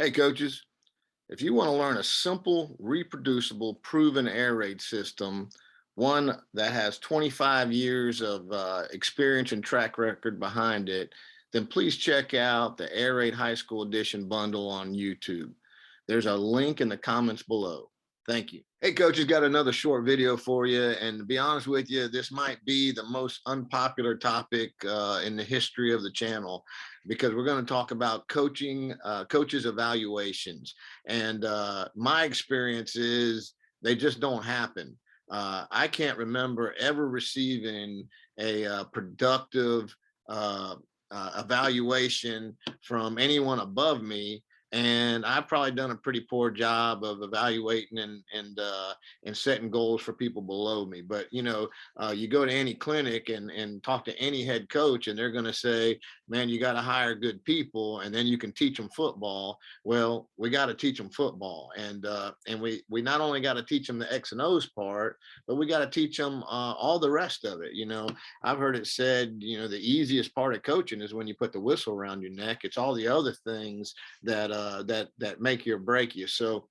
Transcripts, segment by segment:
Hey, coaches, if you want to learn a simple, reproducible, proven air raid system, one that has 25 years of experience and track record behind it, then please check out the Air Raid High School Edition bundle on YouTube. There's a link in the comments below. Thank you. Hey, coaches, got another short video for you. And to be honest with you, this might be the most unpopular topic in the history of the channel, because we're going to talk about coaches' evaluations. And my experience is they just don't happen. I can't remember ever receiving a productive evaluation from anyone above me, and I've probably done a pretty poor job of evaluating and setting goals for people below me. But you go to any clinic and talk to any head coach, and they're going to say, "Man, you got to hire good people, and then you can teach them football." Well, we got to teach them football, and we not only got to teach them the X and O's part, but we got to teach them all the rest of it. I've heard it said, the easiest part of coaching is when you put the whistle around your neck. It's all the other things that make you or break you. So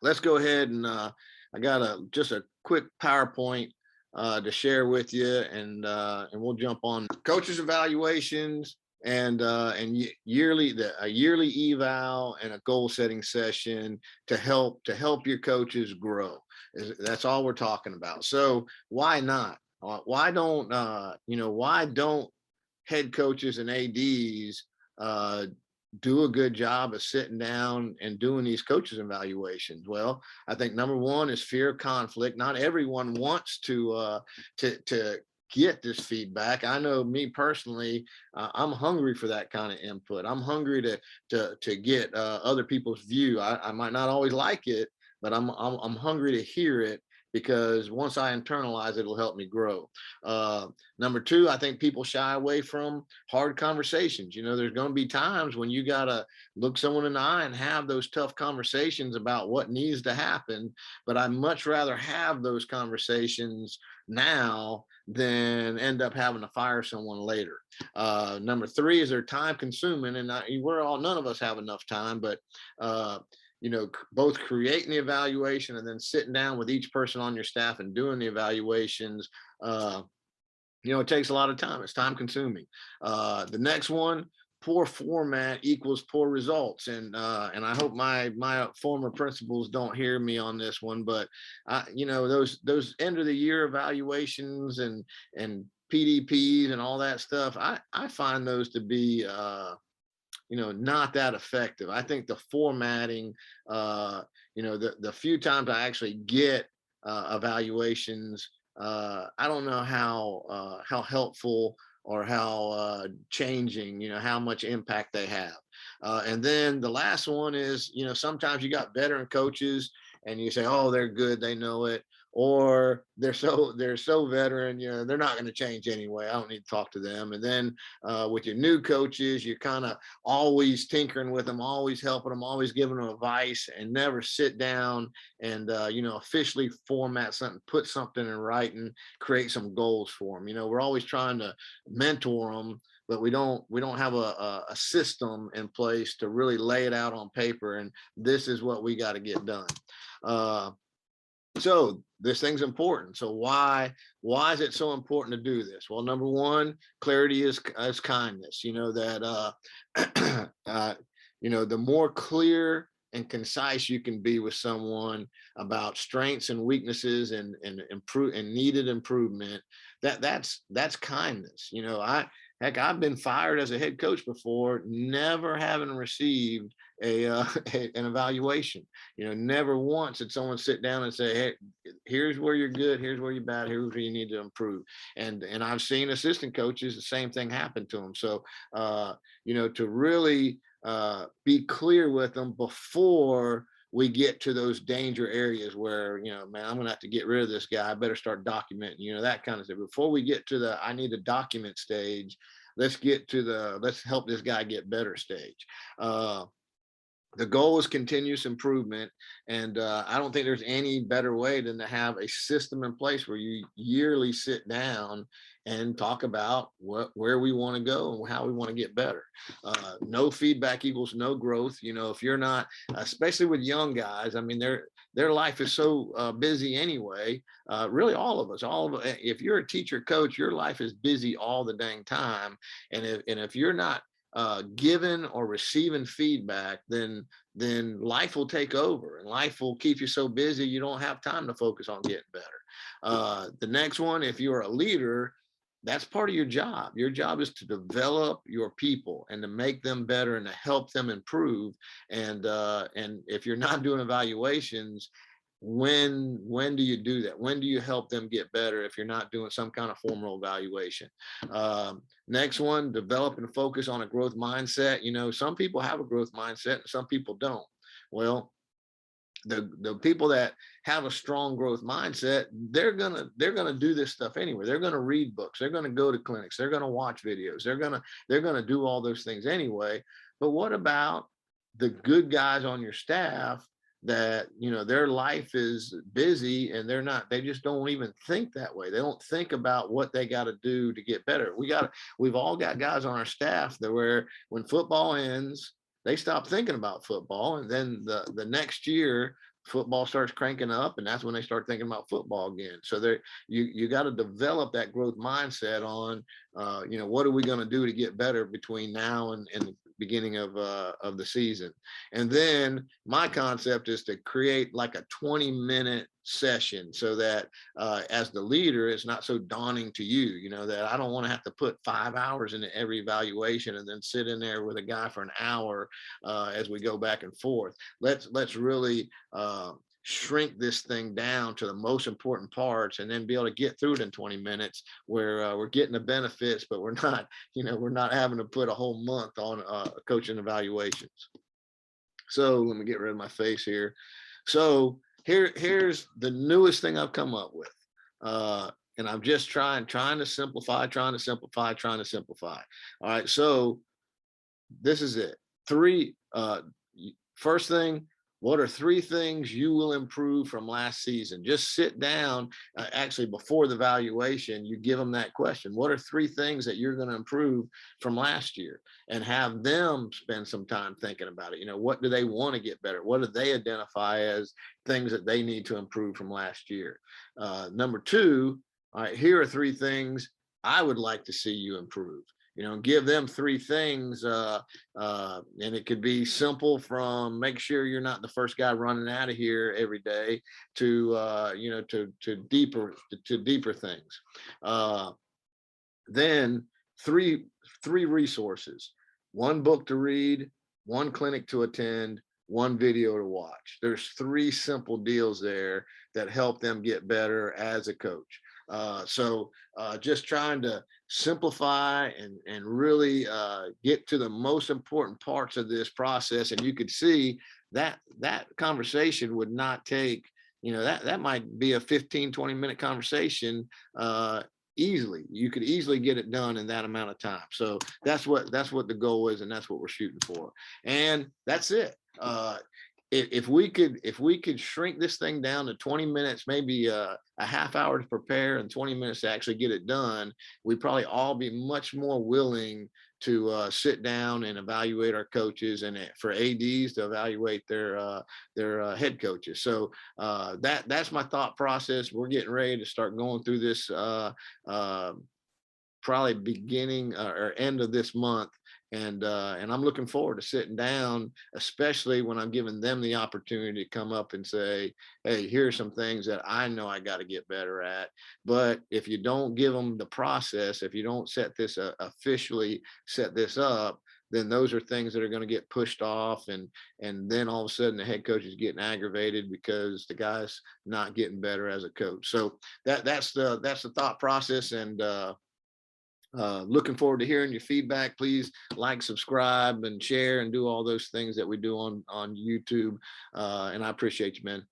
let's go ahead and I got just a quick PowerPoint to share with you, and we'll jump on coaches evaluations and a yearly eval and a goal setting session to help your coaches grow. That's all we're talking about. So why not? Why don't head coaches and ADs do a good job of sitting down and doing these coaches evaluations? Well, I think number one is fear of conflict. Not everyone wants to get this feedback. I know me personally, I'm hungry for that kind of input. I'm hungry to get other people's view. I might not always like it, but I'm hungry to hear it, because once I internalize it, it'll help me grow. Number two, I think people shy away from hard conversations. There's going to be times when you got to look someone in the eye and have those tough conversations about what needs to happen. But I'd much rather have those conversations now than end up having to fire someone later. Number three is they're time consuming, and none of us have enough time, but both creating the evaluation and then sitting down with each person on your staff and doing the evaluations, it takes a lot of time. It's time consuming. The next one, poor format equals poor results. And I hope my former principals don't hear me on this one, but those end of the year evaluations and PDPs and all that stuff, I find those to be not that effective. I think the formatting, the few times I actually get evaluations, I don't know how helpful or how changing, how much impact they have. And then the last one is, sometimes you got veteran coaches and you say, oh, they're good, they know it. Or they're so veteran, they're not going to change anyway. I don't need to talk to them. And then with your new coaches, you're kind of always tinkering with them, always helping them, always giving them advice, and never sit down and officially format something, put something in writing, create some goals for them. We're always trying to mentor them, but we don't have a system in place to really lay it out on paper. And this is what we got to get done. So this thing's important. So why is it so important to do this? Well, number one, clarity is kindness. That the more clear and concise you can be with someone about strengths and weaknesses and needed improvement, that's kindness. I've been fired as a head coach before, never having received an evaluation. Never once did someone sit down and say, hey, here's where you're good, here's where you're bad, here's where you need to improve. And I've seen assistant coaches, the same thing happen to them. So to really be clear with them before we get to those danger areas where, man, I'm gonna have to get rid of this guy, I better start documenting, that kind of stuff. Before we get to the I need to document stage, let's get to the let's help this guy get better stage. The goal is continuous improvement, and I don't think there's any better way than to have a system in place where you yearly sit down and talk about where we want to go and how we want to get better. No feedback equals no growth. You know, if you're not, especially with young guys, I mean, their life is so busy anyway. Really, all of if you're a teacher coach, your life is busy all the dang time, and if you're not given or receiving feedback, then life will take over, and life will keep you so busy you don't have time to focus on getting better. The next one, if you're a leader, that's part of your job. Your job is to develop your people and to make them better and to help them improve. And if you're not doing evaluations, when do you do that? When do you help them get better if you're not doing some kind of formal evaluation? Next one, develop and focus on a growth mindset. You know, some people have a growth mindset and some people don't. Well, the people that have a strong growth mindset, they're gonna do this stuff anyway. They're gonna read books, they're gonna go to clinics, they're gonna watch videos, they're gonna do all those things anyway. But what about the good guys on your staff that, you know, their life is busy and they just don't even think that way. They don't think about what they got to do to get better. We've all got guys on our staff that where when football ends, they stop thinking about football, and then the next year football starts cranking up, and that's when they start thinking about football again. So you got to develop that growth mindset on you know, what are we going to do to get better between now and the beginning of the season. And then my concept is to create like a 20-minute session so that as the leader, it's not so daunting to you, you know, that I don't want to have to put 5 hours into every evaluation and then sit in there with a guy for an hour as we go back and forth. Let's really shrink this thing down to the most important parts and then be able to get through it in 20 minutes where we're getting the benefits, but we're not, you know, we're not having to put a whole month on coaching evaluations. So let me get rid of my face here. So here's the newest thing I've come up with. And I'm just trying to simplify. All right. So this is it. First thing, what are 3 things you will improve from last season? Just sit down. Actually, before the valuation, you give them that question. What are 3 things that you're going to improve from last year? And have them spend some time thinking about it. You know, what do they want to get better? What do they identify as things that they need to improve from last year? Number 2, all right, here are 3 things I would like to see you improve. You know, give them 3 things, and it could be simple from make sure you're not the first guy running out of here every day to you know, to deeper things. Then three resources: 1 book to read, 1 clinic to attend, 1 video to watch. There's 3 simple deals there that help them get better as a coach. So just trying to simplify and really get to the most important parts of this process. And you could see that conversation would not take, you know, that might be a 15-20 minute conversation easily. You could easily get it done in that amount of time. So that's what the goal is, and that's what we're shooting for. And that's it. If we could shrink this thing down to 20 minutes, maybe a half hour to prepare and 20 minutes to actually get it done, we'd probably all be much more willing to sit down and evaluate our coaches, and for ADs to evaluate their head coaches. So that's my thought process. We're getting ready to start going through this probably beginning or end of this month. And I'm looking forward to sitting down, especially when I'm giving them the opportunity to come up and say, hey, here's some things that I know I got to get better at. But if you don't give them the process, if you don't officially set this up, then those are things that are going to get pushed off, and then all of a sudden the head coach is getting aggravated because the guy's not getting better as a coach. So that's the thought process. And looking forward to hearing your feedback. Please like, subscribe, and share, and do all those things that we do on YouTube. And I appreciate you, man.